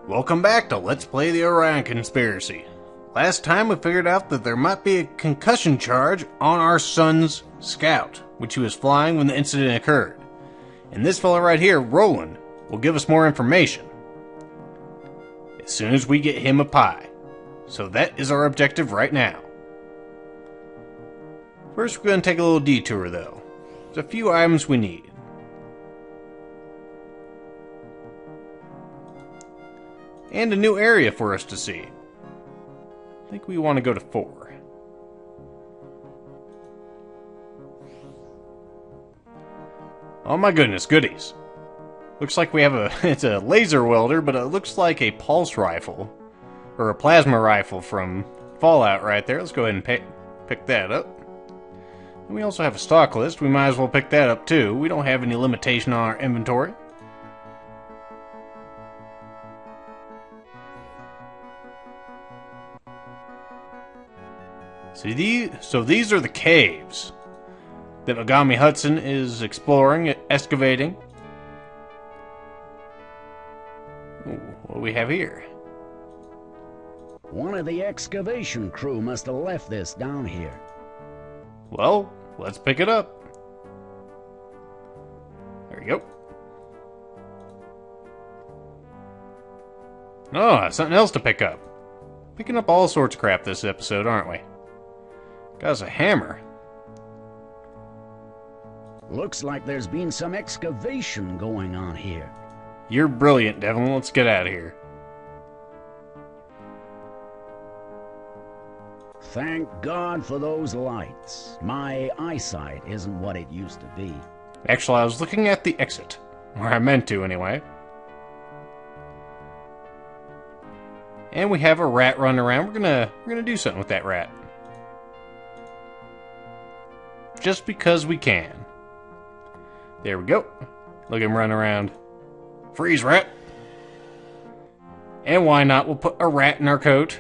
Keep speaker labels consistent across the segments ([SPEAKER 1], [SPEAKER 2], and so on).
[SPEAKER 1] Welcome back to Let's Play the Orion Conspiracy. Last time we figured out that there might be a concussion charge on our son's scout, which he was flying when the incident occurred. And this fella right here, Rowland, will give us more information as soon as we get him a pie. So that is our objective right now. First we're going to take a little detour though. There's a few items we need. And a new area for us to see. I think we want to go to 4. Oh my goodness, goodies. Looks like we have it's a laser welder, but it looks like a pulse rifle. Or a plasma rifle from Fallout right there. Let's go ahead and pick that up. And we also have a stock list. We might as well pick that up too. We don't have any limitation on our inventory. So these are the caves that Ogami Hudson is exploring, excavating. Ooh, what do we have here?
[SPEAKER 2] One of the excavation crew must have left this down here.
[SPEAKER 1] Well, let's pick it up. There you go. Oh, something else to pick up. Picking up all sorts of crap this episode, aren't we? Got us a hammer.
[SPEAKER 2] Looks like there's been some excavation going on here.
[SPEAKER 1] You're brilliant, Devlin. Let's get out of here.
[SPEAKER 2] Thank God for those lights. My eyesight isn't what it used to be.
[SPEAKER 1] Actually, I was looking at the exit. Or I meant to, anyway. And we have a rat running around. We're gonna do something with that rat. Just because we can. There we go. Look at him running around. Freeze, rat! And why not? We'll put a rat in our coat.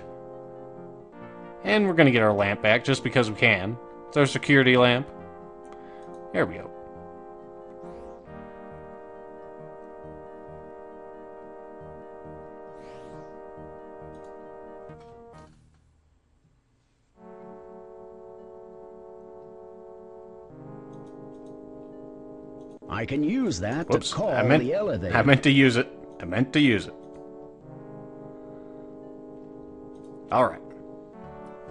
[SPEAKER 1] And we're gonna get our lamp back just because we can. It's our security lamp. There we go.
[SPEAKER 2] I can use that to call the elevator.
[SPEAKER 1] I meant to use it. Alright.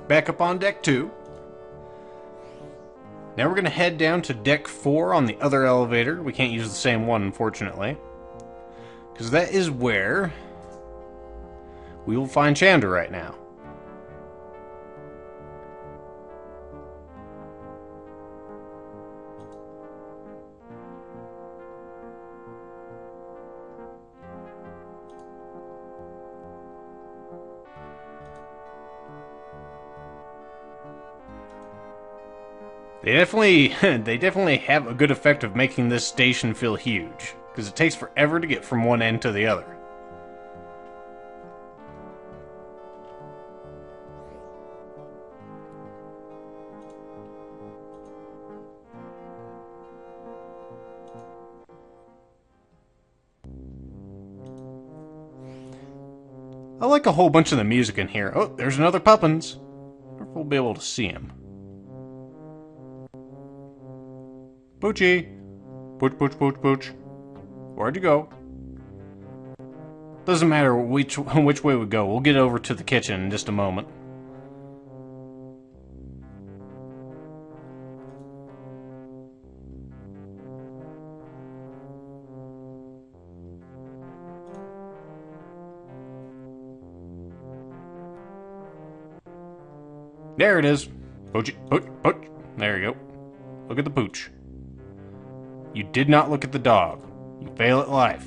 [SPEAKER 1] Back up on deck 2. Now we're going to head down to deck 4 on the other elevator. We can't use the same one, unfortunately. Because that is where we will find Chandra right now. They definitely have a good effect of making this station feel huge, because it takes forever to get from one end to the other. I like a whole bunch of the music in here. Oh, there's another Puppins. I wonder if we'll be able to see him. Poochie! Pooch, pooch, pooch, pooch. Where'd you go? Doesn't matter which way we go. We'll get over to the kitchen in just a moment. There it is. Poochie, pooch, pooch. There you go. Look at the pooch. You did not look at the dog. You fail at life.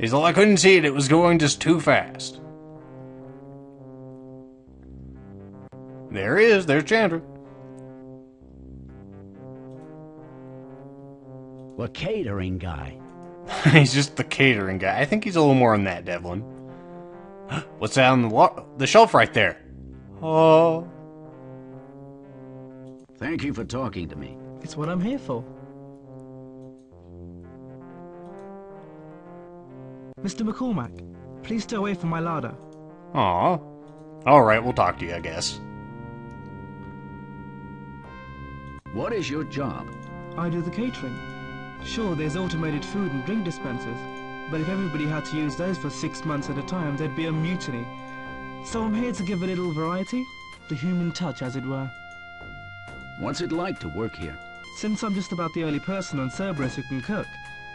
[SPEAKER 1] He's like, I couldn't see it. It was going just too fast. There he is. There's Chandra.
[SPEAKER 2] The catering guy.
[SPEAKER 1] He's just the catering guy. I think he's a little more than that, Devlin. What's that on the shelf right there? Oh.
[SPEAKER 2] Thank you for talking to me.
[SPEAKER 3] It's what I'm here for. Mr. McCormack, please stay away from my larder.
[SPEAKER 1] Aw. Alright, we'll talk to you, I guess.
[SPEAKER 2] What is your job?
[SPEAKER 3] I do the catering. Sure, there's automated food and drink dispensers, but if everybody had to use those for 6 months at a time, there'd be a mutiny. So I'm here to give a little variety, the human touch, as it were.
[SPEAKER 2] What's it like to work here?
[SPEAKER 3] Since I'm just about the only person on Cerberus who can cook,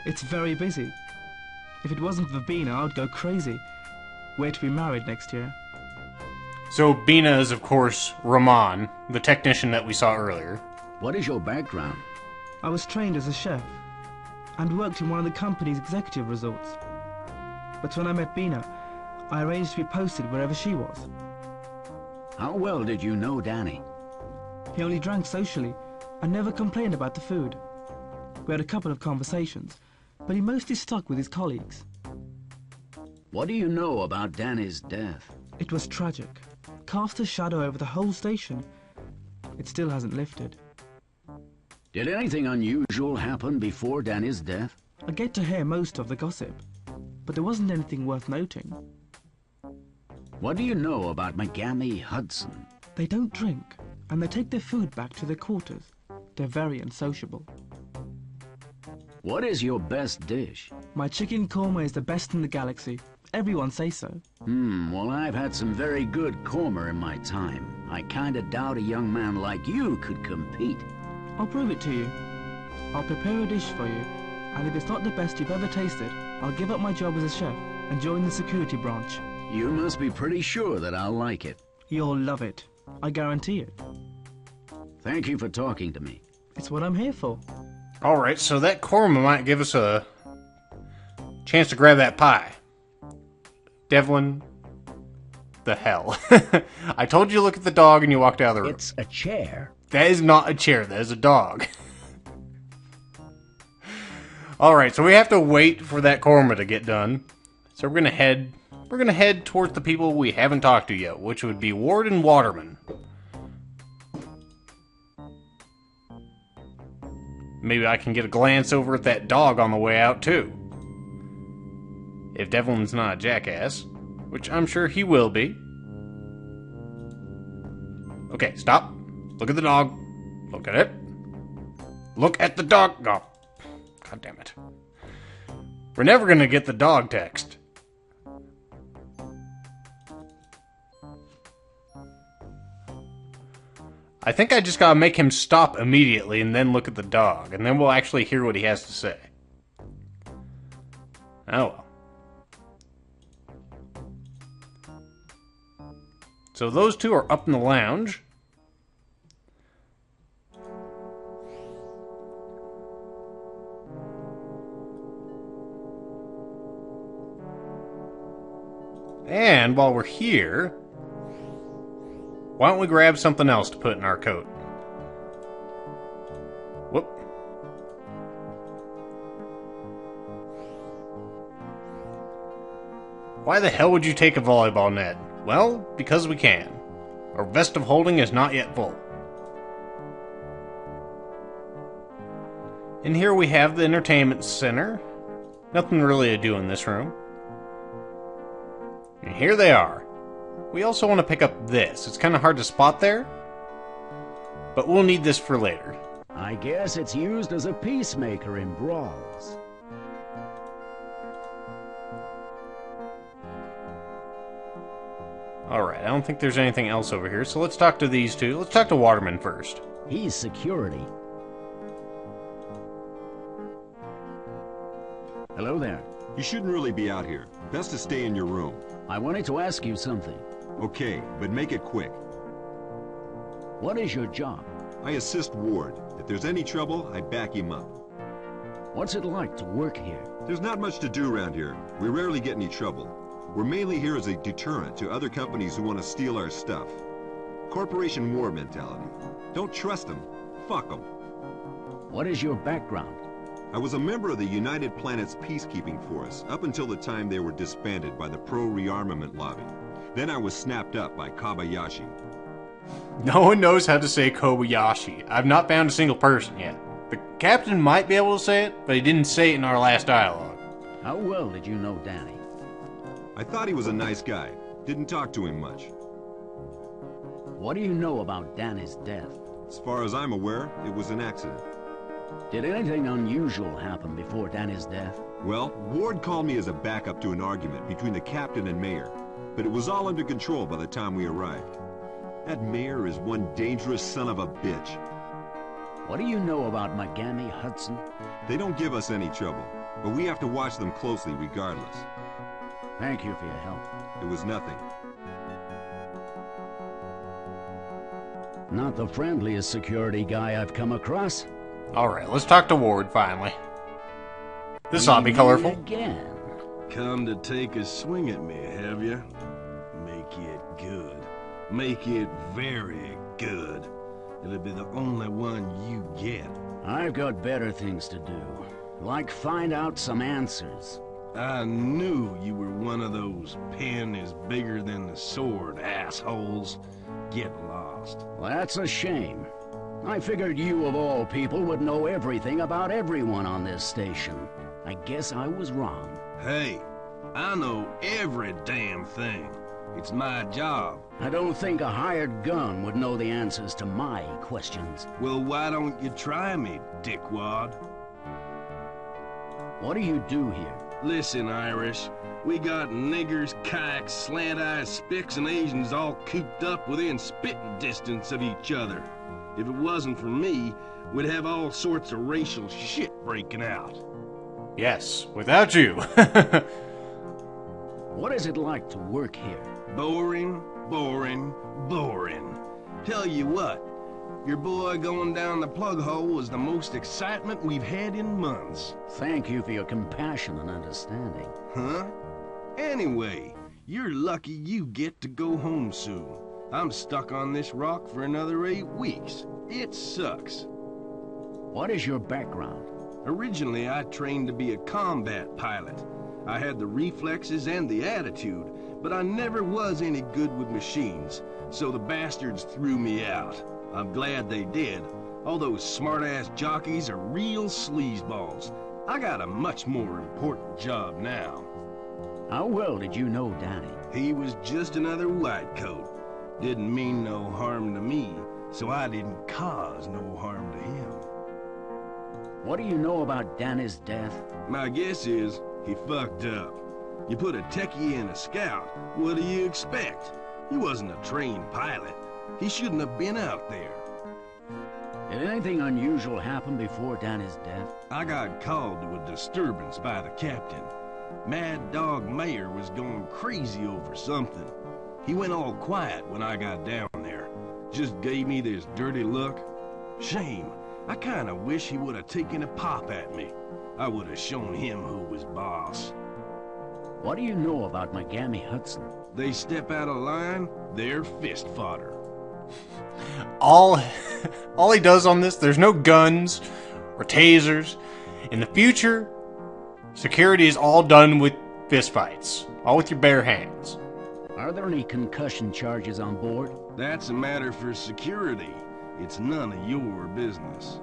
[SPEAKER 3] it's very busy. If it wasn't for Bina, I'd go crazy. We're to be married next year.
[SPEAKER 1] So Bina is, of course, Rahman, the technician that we saw earlier.
[SPEAKER 2] What is your background?
[SPEAKER 3] I was trained as a chef, and worked in one of the company's executive resorts. But when I met Bina, I arranged to be posted wherever she was.
[SPEAKER 2] How well did you know Danny?
[SPEAKER 3] He only drank socially, and never complained about the food. We had a couple of conversations, but he mostly stuck with his colleagues.
[SPEAKER 2] What do you know about Danny's death?
[SPEAKER 3] It was tragic. Cast a shadow over the whole station. It still hasn't lifted.
[SPEAKER 2] Did anything unusual happen before Danny's death?
[SPEAKER 3] I get to hear most of the gossip, but there wasn't anything worth noting.
[SPEAKER 2] What do you know about Megami Hudson?
[SPEAKER 3] They don't drink, and they take their food back to their quarters. They're very unsociable.
[SPEAKER 2] What is your best dish?
[SPEAKER 3] My chicken korma is the best in the galaxy. Everyone says so.
[SPEAKER 2] Well, I've had some very good korma in my time. I kinda doubt a young man like you could compete.
[SPEAKER 3] I'll prove it to you. I'll prepare a dish for you, and if it's not the best you've ever tasted, I'll give up my job as a chef and join the security branch.
[SPEAKER 2] You must be pretty sure that I'll like it.
[SPEAKER 3] You'll love it. I guarantee it.
[SPEAKER 2] Thank you for talking to me.
[SPEAKER 3] It's what I'm here for.
[SPEAKER 1] Alright, so that korma might give us a chance to grab that pie. Devlin, the hell. I told you to look at the dog and you walked out of the room.
[SPEAKER 2] It's a chair.
[SPEAKER 1] That is not a chair, that is a dog. Alright, so we have to wait for that korma to get done. So we're gonna head towards the people we haven't talked to yet, which would be Ward and Waterman. Maybe I can get a glance over at that dog on the way out, too. If Devlin's not a jackass, which I'm sure he will be. Okay, stop. Look at the dog. Look at it. Look at the dog. Oh, God damn it. We're never gonna get the dog text. I think I just gotta make him stop immediately and then look at the dog, and then we'll actually hear what he has to say. Oh well. So those two are up in the lounge. And while we're here, why don't we grab something else to put in our coat? Whoop. Why the hell would you take a volleyball net? Well, because we can. Our vest of holding is not yet full. And here we have the entertainment center. Nothing really to do in this room. And here they are. We also want to pick up this. It's kind of hard to spot there, but we'll need this for later.
[SPEAKER 2] I guess it's used as a peacemaker in brawls.
[SPEAKER 1] Alright, I don't think there's anything else over here, so let's talk to these two. Let's talk to Waterman first.
[SPEAKER 2] He's security. Hello there.
[SPEAKER 4] You shouldn't really be out here. Best to stay in your room.
[SPEAKER 2] I wanted to ask you something.
[SPEAKER 4] Okay, but make it quick.
[SPEAKER 2] What is your job?
[SPEAKER 4] I assist Ward. If there's any trouble, I back him up.
[SPEAKER 2] What's it like to work here?
[SPEAKER 4] There's not much to do around here. We rarely get any trouble. We're mainly here as a deterrent to other companies who want to steal our stuff. Corporation war mentality. Don't trust them. Fuck them.
[SPEAKER 2] What is your background?
[SPEAKER 4] I was a member of the United Planets Peacekeeping Force up until the time they were disbanded by the pro-rearmament lobby. Then I was snapped up by Kobayashi.
[SPEAKER 1] No one knows how to say Kobayashi. I've not found a single person yet. The captain might be able to say it, but he didn't say it in our last dialogue.
[SPEAKER 2] How well did you know Danny?
[SPEAKER 4] I thought he was a nice guy. Didn't talk to him much.
[SPEAKER 2] What do you know about Danny's death?
[SPEAKER 4] As far as I'm aware, it was an accident.
[SPEAKER 2] Did anything unusual happen before Danny's death?
[SPEAKER 4] Well, Ward called me as a backup to an argument between the captain and mayor, but it was all under control by the time we arrived. That mayor is one dangerous son of a bitch.
[SPEAKER 2] What do you know about Magami Hudson?
[SPEAKER 4] They don't give us any trouble, but we have to watch them closely regardless.
[SPEAKER 2] Thank you for your help.
[SPEAKER 4] It was nothing.
[SPEAKER 2] Not the friendliest security guy I've come across.
[SPEAKER 1] Alright, let's talk to Ward, finally. This ought to be colorful.
[SPEAKER 2] Again.
[SPEAKER 5] Come to take a swing at me, have you? Make it good. Make it very good. It'll be the only one you get.
[SPEAKER 2] I've got better things to do. Like find out some answers.
[SPEAKER 5] I knew you were one of those pen is bigger than the sword assholes. Get lost.
[SPEAKER 2] Well, that's a shame. I figured you of all people would know everything about everyone on this station. I guess I was wrong.
[SPEAKER 5] Hey, I know every damn thing. It's my job.
[SPEAKER 2] I don't think a hired gun would know the answers to my questions.
[SPEAKER 5] Well, why don't you try me, dickwad?
[SPEAKER 2] What do you do here?
[SPEAKER 5] Listen, Irish. We got niggers, kikes, slant-eyed spicks, and Asians all cooped up within spitting distance of each other. If it wasn't for me, we'd have all sorts of racial shit breaking out.
[SPEAKER 1] Yes, without you.
[SPEAKER 2] What is it like to work here?
[SPEAKER 5] Boring, boring, boring. Tell you what, your boy going down the plug hole was the most excitement we've had in months.
[SPEAKER 2] Thank you for your compassion and understanding.
[SPEAKER 5] Huh? Anyway, you're lucky you get to go home soon. I'm stuck on this rock for another 8 weeks. It sucks.
[SPEAKER 2] What is your background?
[SPEAKER 5] Originally, I trained to be a combat pilot. I had the reflexes and the attitude, but I never was any good with machines, so the bastards threw me out. I'm glad they did. All those smart-ass jockeys are real sleazeballs. I got a much more important job now.
[SPEAKER 2] How well did you know Danny?
[SPEAKER 5] He was just another white coat. Didn't mean no harm to me, so I didn't cause no harm to him.
[SPEAKER 2] What do you know about Danny's death?
[SPEAKER 5] My guess is he fucked up. You put a techie in a scout, what do you expect? He wasn't a trained pilot. He shouldn't have been out there.
[SPEAKER 2] Did anything unusual happen before Danny's death?
[SPEAKER 5] I got called to a disturbance by the captain. Mad Dog Mayor was going crazy over something. He went all quiet when I got down there. Just gave me this dirty look. Shame. I kinda wish he would have taken a pop at me. I would have shown him who was boss.
[SPEAKER 2] What do you know about Magami Hudson?
[SPEAKER 5] They step out of line, they're fist fodder.
[SPEAKER 1] all he does on this, there's no guns or tasers. In the future, security is all done with fistfights. All with your bare hands.
[SPEAKER 2] Are there any concussion charges on board?
[SPEAKER 5] That's a matter for security. It's none of your business.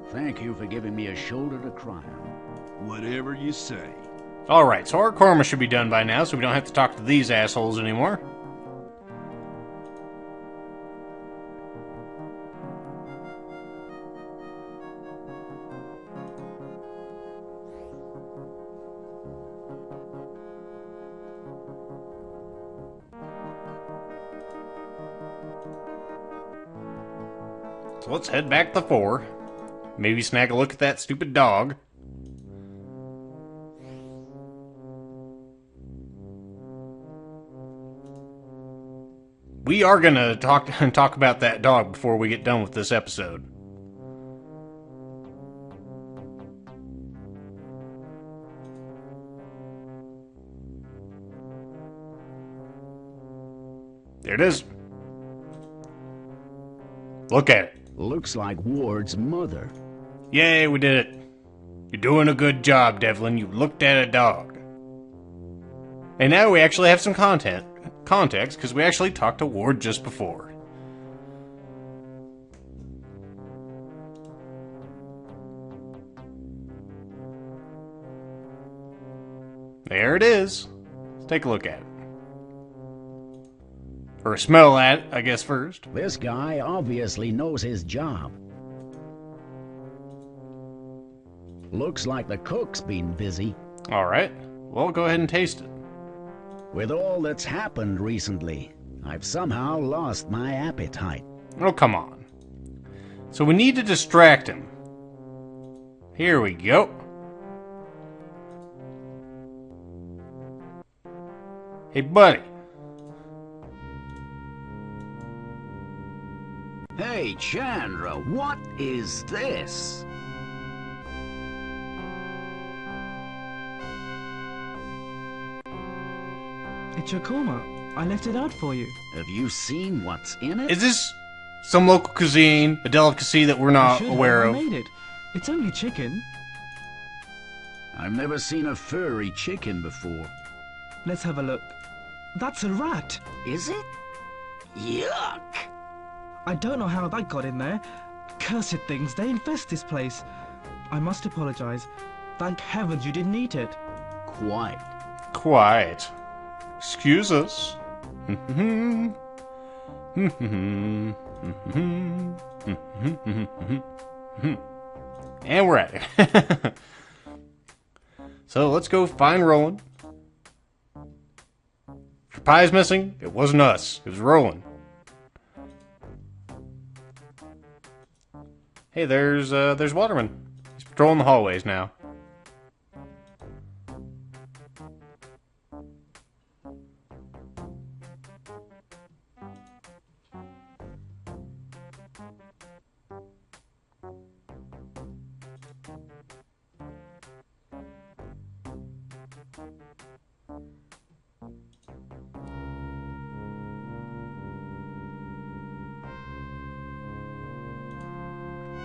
[SPEAKER 2] Thank you for giving me a shoulder to cry on.
[SPEAKER 5] Whatever you say.
[SPEAKER 1] Alright, so our karma should be done by now, so we don't have to talk to these assholes anymore. So let's head back to 4. Maybe snag a look at that stupid dog. We are gonna talk about that dog before we get done with this episode. There it is. Look at it.
[SPEAKER 2] Looks like Ward's mother.
[SPEAKER 1] Yay, we did it. You're doing a good job, Devlin. You looked at a dog. And now we actually have some context, because we actually talked to Ward just before. There it is. Let's take a look at it. Or smell at it, I guess, first.
[SPEAKER 2] This guy obviously knows his job. Looks like the cook's been busy.
[SPEAKER 1] Alright. Well, go ahead and taste it.
[SPEAKER 2] With all that's happened recently, I've somehow lost my appetite.
[SPEAKER 1] Oh, come on. So we need to distract him. Here we go. Hey, buddy.
[SPEAKER 2] Hey, Chandra, what is this?
[SPEAKER 3] It's your korma. I left it out for you.
[SPEAKER 2] Have you seen what's in it?
[SPEAKER 1] Is this some local cuisine, a delicacy that we're not aware of?
[SPEAKER 3] I made it. It's only chicken.
[SPEAKER 2] I've never seen a furry chicken before.
[SPEAKER 3] Let's have a look. That's a rat.
[SPEAKER 2] Is it? Yuck!
[SPEAKER 3] I don't know how that got in there. Cursed things, they infest this place. I must apologize. Thank heavens you didn't eat it.
[SPEAKER 2] Quite.
[SPEAKER 1] Quiet. Excuse us. And we're at it. So let's go find Rowland. If your pie's missing, it wasn't us. It was Rowland. Hey, there's Waterman. He's patrolling the hallways now.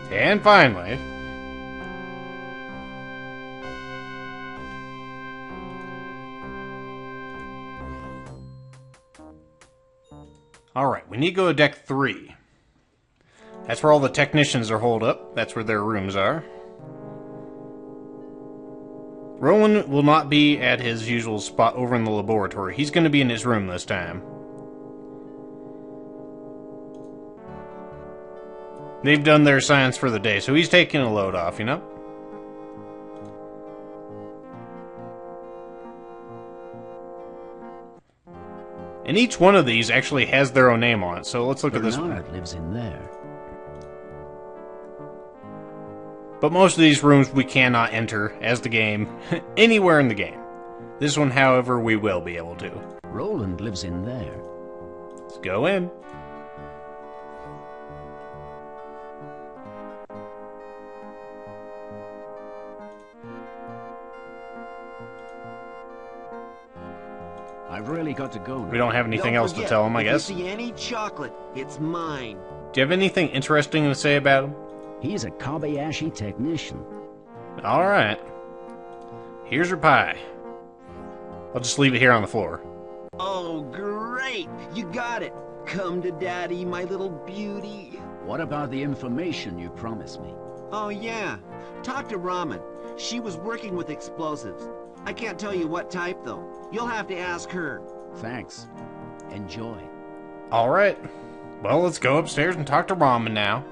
[SPEAKER 1] And finally, alright, we need to go to deck 3. That's where all the technicians are holed up. That's where their rooms are. Rowland will not be at his usual spot over in the laboratory. He's going to be in his room this time. They've done their science for the day, so he's taking a load off, you know? And each one of these actually has their own name on it, so let's look at this one.
[SPEAKER 2] Bernard lives in there.
[SPEAKER 1] But most of these rooms we cannot enter as the game, anywhere in the game. This one, however, we will be able to.
[SPEAKER 2] Rowland lives in there.
[SPEAKER 1] Let's go in.
[SPEAKER 2] I've really got to go now.
[SPEAKER 1] We don't have anything else to tell him, I guess.
[SPEAKER 6] If you see any chocolate, it's mine.
[SPEAKER 1] Do you have anything interesting to say about him?
[SPEAKER 2] He's a Kobayashi technician.
[SPEAKER 1] Alright. Here's your pie. I'll just leave it here on the floor.
[SPEAKER 6] Oh, great! You got it! Come to Daddy, my little beauty.
[SPEAKER 2] What about the information you promised me?
[SPEAKER 6] Oh, yeah. Talk to Ramen. She was working with explosives. I can't tell you what type, though. You'll have to ask her.
[SPEAKER 2] Thanks. Enjoy.
[SPEAKER 1] Alright. Well, let's go upstairs and talk to Ramen now.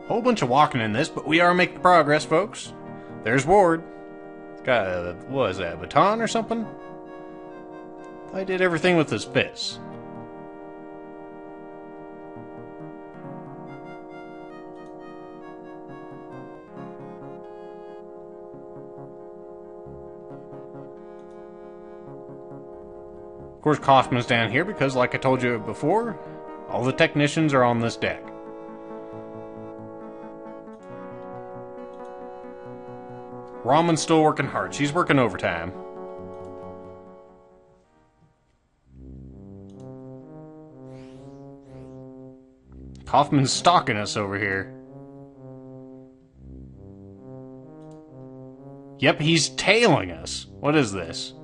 [SPEAKER 1] Whole bunch of walking in this, but we are making progress, folks. There's Ward. He's got a, what is that, a baton or something? I did everything with his fists. Of course, Kaufman's down here because, like I told you before, all the technicians are on this deck. Ramen's still working hard. She's working overtime. Kaufman's stalking us over here. Yep, he's tailing us. What is this?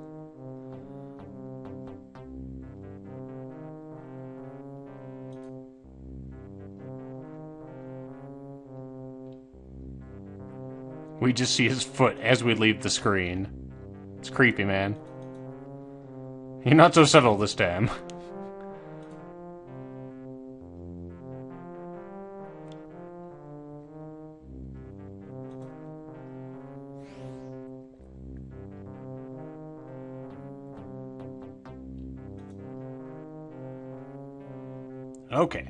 [SPEAKER 1] We just see his foot as we leave the screen. It's creepy, man. You're not so subtle this time. Okay.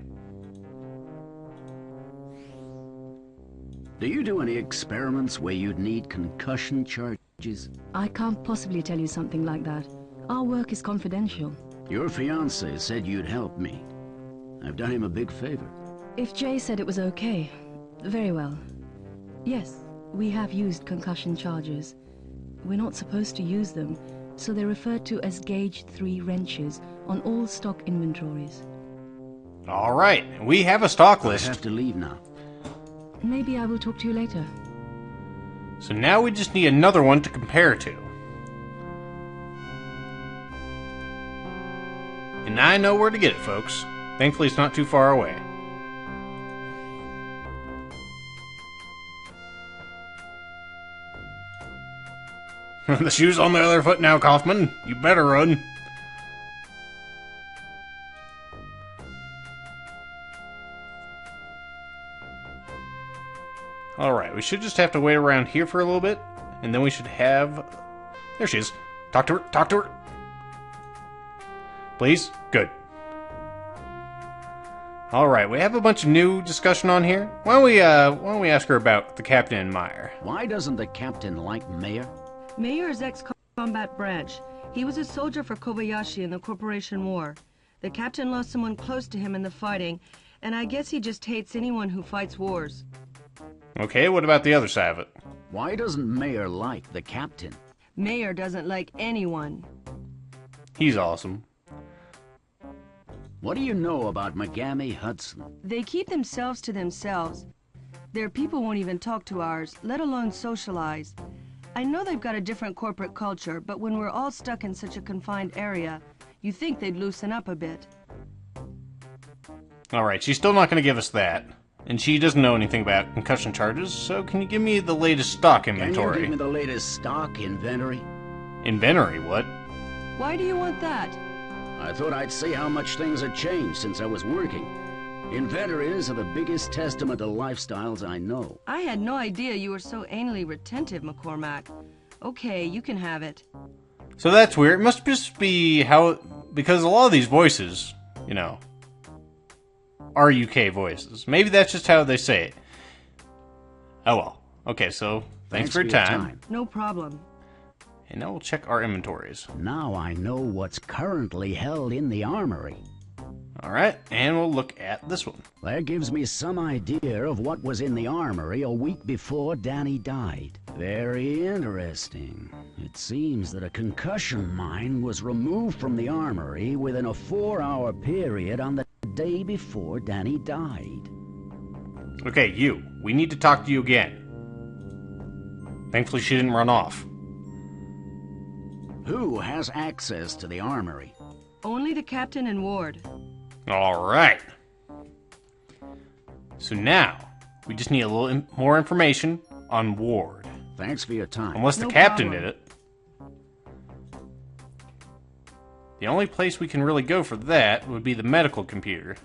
[SPEAKER 2] Do you do any experiments where you'd need concussion charges?
[SPEAKER 7] I can't possibly tell you something like that. Our work is confidential.
[SPEAKER 2] Your fiancé said you'd help me. I've done him a big favor.
[SPEAKER 7] If Jay said it was okay, very well. Yes, we have used concussion charges. We're not supposed to use them, so they're referred to as Gauge 3 wrenches on all stock inventories.
[SPEAKER 1] Alright, we have a stock
[SPEAKER 2] I
[SPEAKER 1] list.
[SPEAKER 2] have to leave now.
[SPEAKER 7] Maybe I will talk to you later.
[SPEAKER 1] So now we just need another one to compare to. And I know where to get it, folks. Thankfully, it's not too far away. The shoe's on the other foot now, Kaufman. You better run. Alright, we should just have to wait around here for a little bit, and then we should have... There she is. Talk to her, talk to her. Please? Good. Alright, we have a bunch of new discussion on here. Why don't we ask her about the Captain and Meyer?
[SPEAKER 2] Why doesn't the captain like Mayor?
[SPEAKER 8] Mayor is ex-combat branch. He was a soldier for Kobayashi in the Corporation War. The captain lost someone close to him in the fighting, and I guess he just hates anyone who fights wars.
[SPEAKER 1] Okay, what about the other side of it?
[SPEAKER 2] Why doesn't Mayor like the captain?
[SPEAKER 8] Mayor doesn't like anyone.
[SPEAKER 1] He's awesome.
[SPEAKER 2] What do you know about Megami Hudson?
[SPEAKER 8] They keep themselves to themselves. Their people won't even talk to ours, let alone socialize. I know they've got a different corporate culture, but when we're all stuck in such a confined area, you think they'd loosen up a bit.
[SPEAKER 1] Alright, she's still not going to give us that. And she doesn't know anything about concussion charges, so can you give me the latest stock inventory?
[SPEAKER 2] Can you give me the latest stock inventory?
[SPEAKER 1] Inventory, what?
[SPEAKER 8] Why do you want that?
[SPEAKER 2] I thought I'd see how much things had changed since I was working. Inventories are the biggest testament to lifestyles I know.
[SPEAKER 8] I had no idea you were so anally retentive, McCormack. Okay, you can have it.
[SPEAKER 1] So that's weird. It must just be how... Because a lot of these voices, you know, are UK voices. Maybe that's just how they say it. Oh well. Okay, so thanks for your time.
[SPEAKER 8] No problem.
[SPEAKER 1] And now we'll check our inventories.
[SPEAKER 2] Now I know what's currently held in the armory.
[SPEAKER 1] Alright, and we'll look at this one.
[SPEAKER 2] That gives me some idea of what was in the armory a week before Danny died. Very interesting. It seems that a concussion mine was removed from the armory within a 4-hour period on the day before Danny died.
[SPEAKER 1] Okay, you. We need to talk to you again. Thankfully she didn't run off.
[SPEAKER 2] Who has access to the armory?
[SPEAKER 8] Only the captain and Ward.
[SPEAKER 1] Alright. So now, we just need a little more information on Ward.
[SPEAKER 2] Thanks for your time.
[SPEAKER 1] Unless the
[SPEAKER 8] No
[SPEAKER 1] captain
[SPEAKER 8] problem.
[SPEAKER 1] did it. The only place we can really go for that would be the medical computer.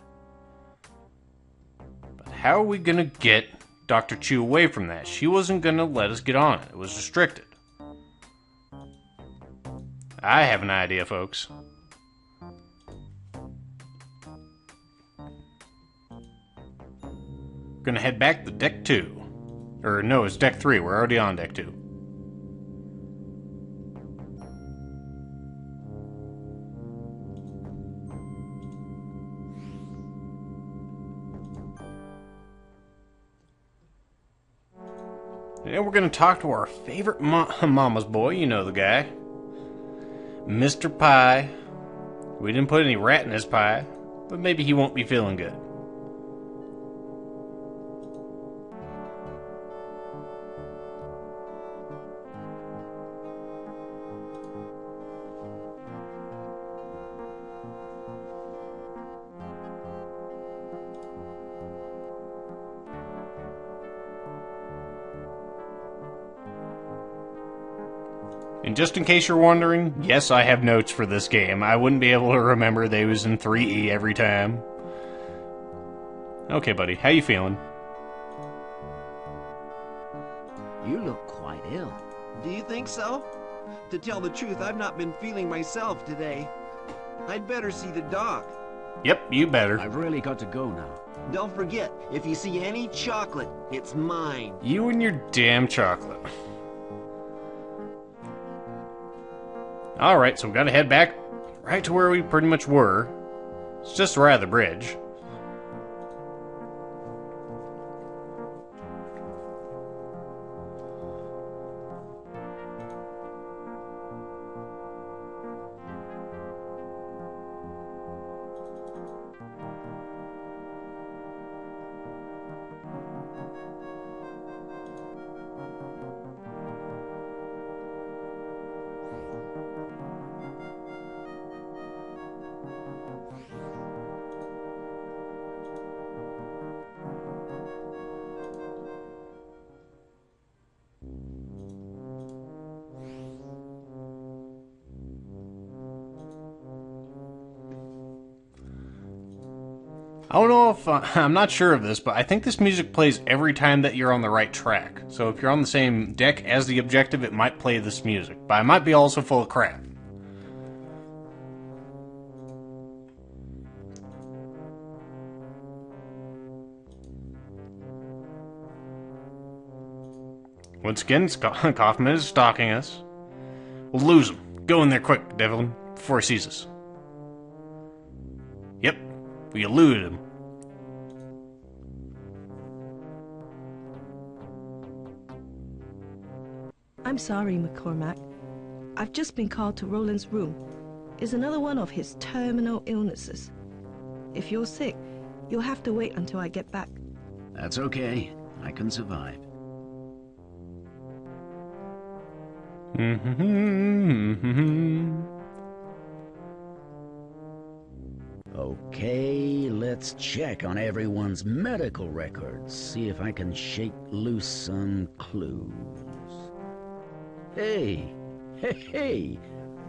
[SPEAKER 1] But how are we gonna get Dr. Chu away from that? She wasn't gonna let us get on it. It was restricted. I have an idea, folks. We're gonna head back to deck 2. Or no, it's deck 3. We're already on deck 2. And we're gonna talk to our favorite mama's boy. You know the guy. Mr. Pie. We didn't put any rat in his pie, but maybe he won't be feeling good. And just in case you're wondering, yes, I have notes for this game. I wouldn't be able to remember they was in 3E every time. Okay, buddy, how you feeling?
[SPEAKER 2] You look quite ill.
[SPEAKER 6] Do you think so? To tell the truth, I've not been feeling myself today. I'd better see the doc.
[SPEAKER 1] Yep, you better.
[SPEAKER 2] I've really got to go now.
[SPEAKER 6] Don't forget, if you see any chocolate, it's mine.
[SPEAKER 1] You and your damn chocolate. Alright, so we gotta head back right to where we pretty much were. It's just right at the bridge. I don't know if, I'm not sure of this, but I think this music plays every time that you're on the right track. So if you're on the same deck as the objective, it might play this music. But I might be also full of crap. Once again, Kaufman is stalking us. We'll lose him. Go in there quick, Devlin, before he sees us. Yep, we eluded him.
[SPEAKER 9] I'm sorry, McCormack. I've just been called to Rowland's room. It's another one of his terminal illnesses. If you're sick, you'll have to wait until I get back.
[SPEAKER 2] That's okay. I can survive. Okay, let's check on everyone's medical records. See if I can shake loose some clues. Hey,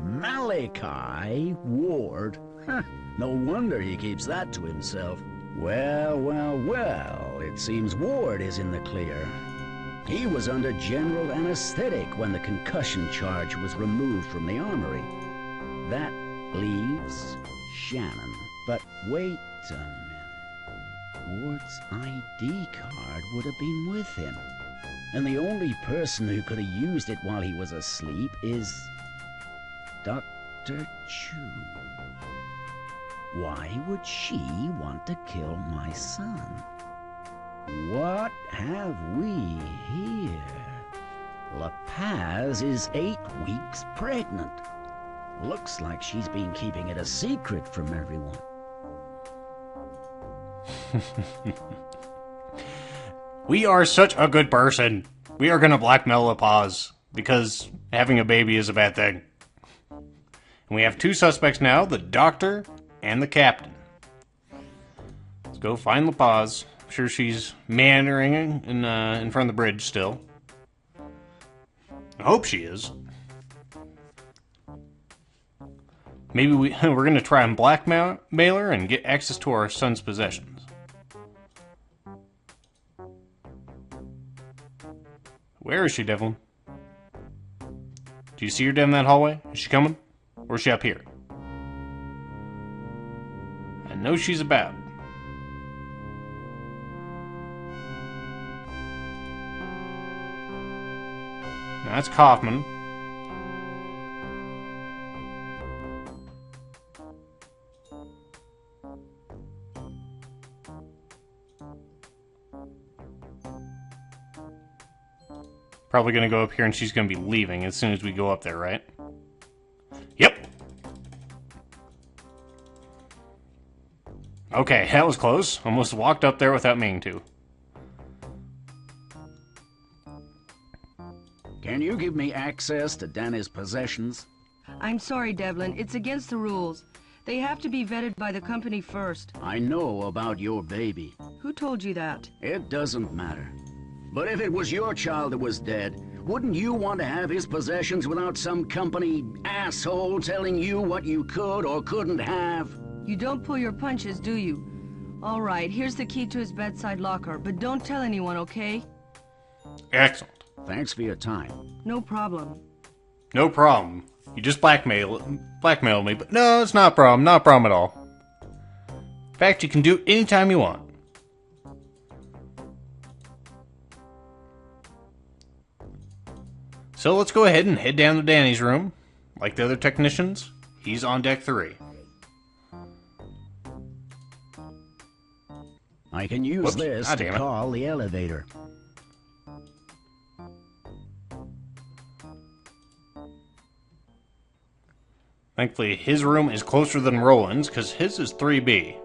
[SPEAKER 2] Malachi Ward. Huh, no wonder he keeps that to himself. Well, it seems Ward is in the clear. He was under general anesthetic when the concussion charge was removed from the armory. That leaves Shannon. But wait a minute. Ward's ID card would have been with him. And the only person who could have used it while he was asleep is Dr. Chu. Why would she want to kill my son? What have we here? La Paz is 8 weeks pregnant. Looks like she's been keeping it a secret from everyone.
[SPEAKER 1] We are such a good person. We are gonna blackmail La Paz, because having a baby is a bad thing. And we have 2 suspects now, the doctor and the captain. Let's go find La Paz. I'm sure she's meandering in front of the bridge still. I hope she is. Maybe we're gonna try and blackmail her and get access to our son's possessions. Where is she, Devlin? Do you see her down that hallway? Is she coming? Or is she up here? I know she's about. Now that's Kaufman. Probably going to go up here and she's going to be leaving as soon as we go up there, right? Yep. Okay, that was close. Almost walked up there without meaning to.
[SPEAKER 2] Can you give me access to Danny's possessions?
[SPEAKER 8] I'm sorry, Devlin. It's against the rules. They have to be vetted by the company first.
[SPEAKER 2] I know about your baby.
[SPEAKER 8] Who told you that?
[SPEAKER 2] It doesn't matter. But if it was your child that was dead, Wouldn't you want to have his possessions without some company asshole telling you what you could or couldn't have?
[SPEAKER 8] You don't pull your punches, do you? All right, here's the key to his bedside locker, but don't tell anyone, okay?
[SPEAKER 1] Excellent.
[SPEAKER 2] Thanks for your time.
[SPEAKER 8] No problem.
[SPEAKER 1] No problem. You just blackmailed me, but no, it's not a problem. Not a problem at all. In fact, you can do it anytime you want. So let's go ahead and head down to Danny's room. Like the other technicians, he's on deck 3.
[SPEAKER 2] I can use this to call the elevator.
[SPEAKER 1] Thankfully, his room is closer than Rowland's, because his is 3B.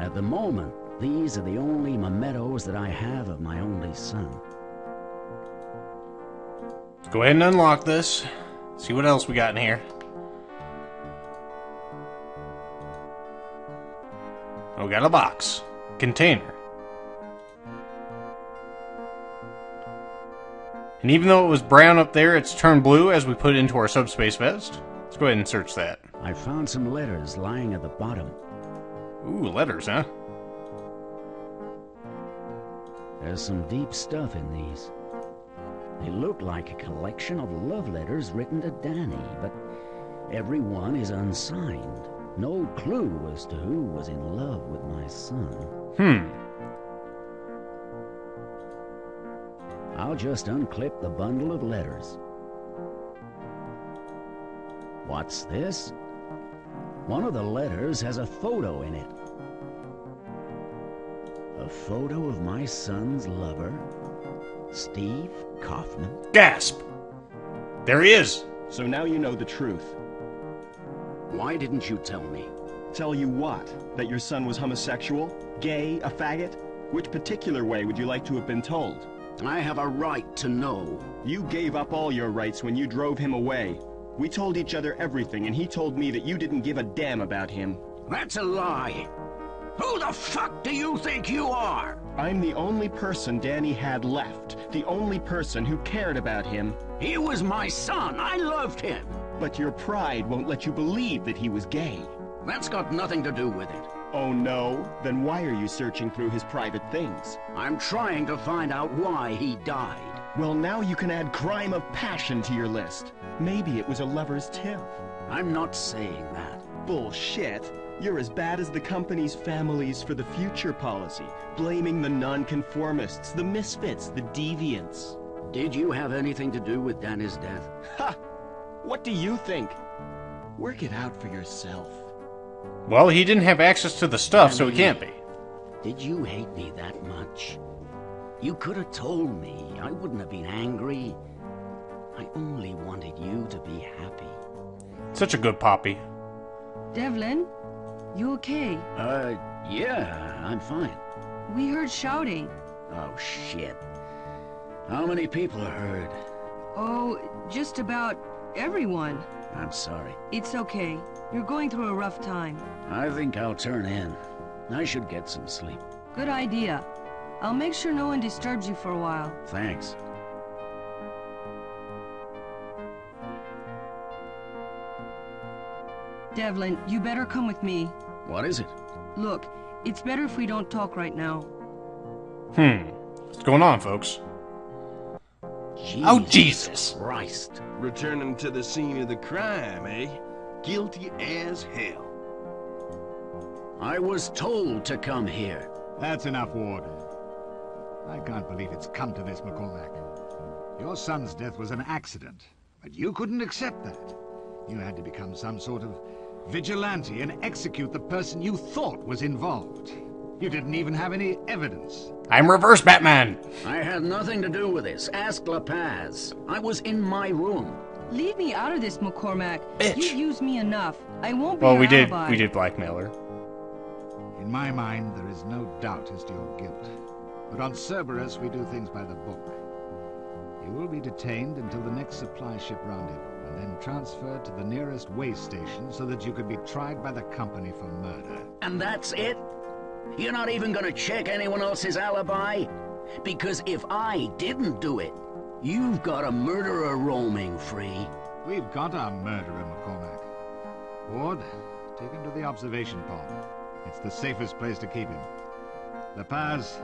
[SPEAKER 2] At the moment, these are the only mementos that I have of my only son.
[SPEAKER 1] Let's go ahead and unlock this. See what else we got in here. Oh, we got a box. Container. And even though it was brown up there, it's turned blue as we put it into our subspace vest. Let's go ahead and search that.
[SPEAKER 2] I found some letters lying at the bottom.
[SPEAKER 1] Ooh, letters, huh?
[SPEAKER 2] There's some deep stuff in these. They look like a collection of love letters written to Danny, but every one is unsigned. No clue as to who was in love with my son. I'll just unclip the bundle of letters. What's this? One of the letters has a photo in it. A photo of my son's lover, Steve Kaufman.
[SPEAKER 1] Gasp! There he is!
[SPEAKER 10] So now you know the truth.
[SPEAKER 2] Why didn't you tell me?
[SPEAKER 10] Tell you what? That your son was homosexual? Gay? A faggot? Which particular way would you like to have been told?
[SPEAKER 2] I have a right to know.
[SPEAKER 10] You gave up all your rights when you drove him away. We told each other everything, and he told me that you didn't give a damn about him.
[SPEAKER 2] That's a lie. Who the fuck do you think you are?
[SPEAKER 10] I'm the only person Danny had left. The only person who cared about him.
[SPEAKER 2] He was my son. I loved him.
[SPEAKER 10] But your pride won't let you believe that he was gay.
[SPEAKER 2] That's got nothing to do with it.
[SPEAKER 10] Oh no? Then why are you searching through his private things?
[SPEAKER 2] I'm trying to find out why he died.
[SPEAKER 10] Well, now you can add crime of passion to your list. Maybe it was a lover's tiff.
[SPEAKER 2] I'm not saying that.
[SPEAKER 10] Bullshit. You're as bad as the company's Families for the Future policy, blaming the nonconformists, the misfits, the deviants.
[SPEAKER 2] Did you have anything to do with Danny's death?
[SPEAKER 10] Ha! What do you think? Work it out for yourself.
[SPEAKER 1] Well, he didn't have access to the stuff, so he can't be.
[SPEAKER 2] Did you hate me that much? You could have told me. I wouldn't have been angry. I only wanted you to be happy.
[SPEAKER 1] Such a good poppy.
[SPEAKER 8] Devlin, you okay?
[SPEAKER 2] Yeah, I'm fine.
[SPEAKER 8] We heard shouting.
[SPEAKER 2] Oh, shit. How many people are hurt?
[SPEAKER 8] Oh, just about everyone.
[SPEAKER 2] I'm sorry.
[SPEAKER 8] It's okay. You're going through a rough time.
[SPEAKER 2] I think I'll turn in. I should get some sleep.
[SPEAKER 8] Good idea. I'll make sure no one disturbs you for a while.
[SPEAKER 2] Thanks.
[SPEAKER 8] Devlin, you better come with me.
[SPEAKER 2] What is it?
[SPEAKER 8] Look, it's better if we don't talk right now.
[SPEAKER 1] What's going on, folks? Jesus
[SPEAKER 2] Christ.
[SPEAKER 5] Returning to the scene of the crime, eh? Guilty as hell.
[SPEAKER 2] I was told to come here.
[SPEAKER 11] That's enough, Warden. I can't believe it's come to this, McCormack. Your son's death was an accident, but you couldn't accept that. You had to become some sort of vigilante and execute the person you thought was involved. You didn't even have any evidence.
[SPEAKER 1] I'm Reverse Batman!
[SPEAKER 2] I had nothing to do with this. Ask La Paz. I was in my room.
[SPEAKER 8] Leave me out of this, McCormack.
[SPEAKER 1] Bitch.
[SPEAKER 8] You've used me enough. I won't be
[SPEAKER 1] Well,
[SPEAKER 8] your
[SPEAKER 1] we
[SPEAKER 8] alibi.
[SPEAKER 1] did blackmail her.
[SPEAKER 11] In my mind, there is no doubt as to your guilt. But on Cerberus, we do things by the book. You will be detained until the next supply ship rounded, and then transferred to the nearest way station so that you could be tried by the company for murder.
[SPEAKER 2] And that's it? You're not even gonna check anyone else's alibi? Because if I didn't do it, you've got a murderer roaming free.
[SPEAKER 11] We've got our murderer, McCormack. Ward, take him to the observation pod. It's the safest place to keep him. La Paz,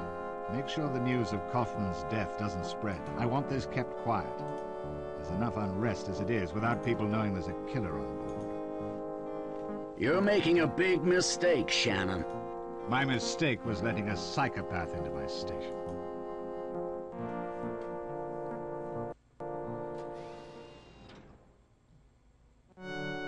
[SPEAKER 11] make sure the news of Kaufman's death doesn't spread. I want this kept quiet. There's enough unrest as it is without people knowing there's a killer on board.
[SPEAKER 2] You're making a big mistake, Shannon.
[SPEAKER 11] My mistake was letting a psychopath into my station.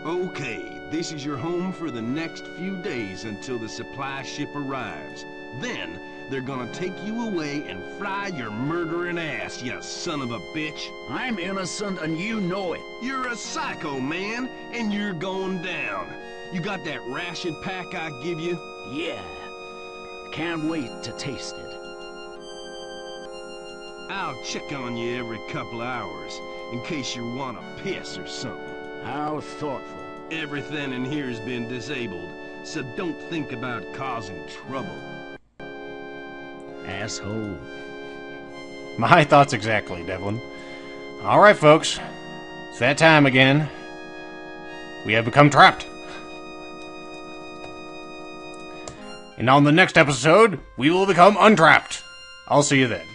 [SPEAKER 5] Okay, this is your home for the next few days until the supply ship arrives. Then, they're gonna take you away and fry your murdering ass, you son of a bitch.
[SPEAKER 2] I'm innocent and you know it.
[SPEAKER 5] You're a psycho, man, and you're going down. You got that ration pack I give you?
[SPEAKER 2] Yeah. Can't wait to taste it.
[SPEAKER 5] I'll check on you every couple hours, in case you want to piss or something.
[SPEAKER 2] How thoughtful.
[SPEAKER 5] Everything in here's been disabled, so don't think about causing trouble.
[SPEAKER 2] Asshole.
[SPEAKER 1] My thoughts exactly, Devlin. Alright, folks. It's that time again. We have become trapped. And on the next episode, we will become untrapped. I'll see you then.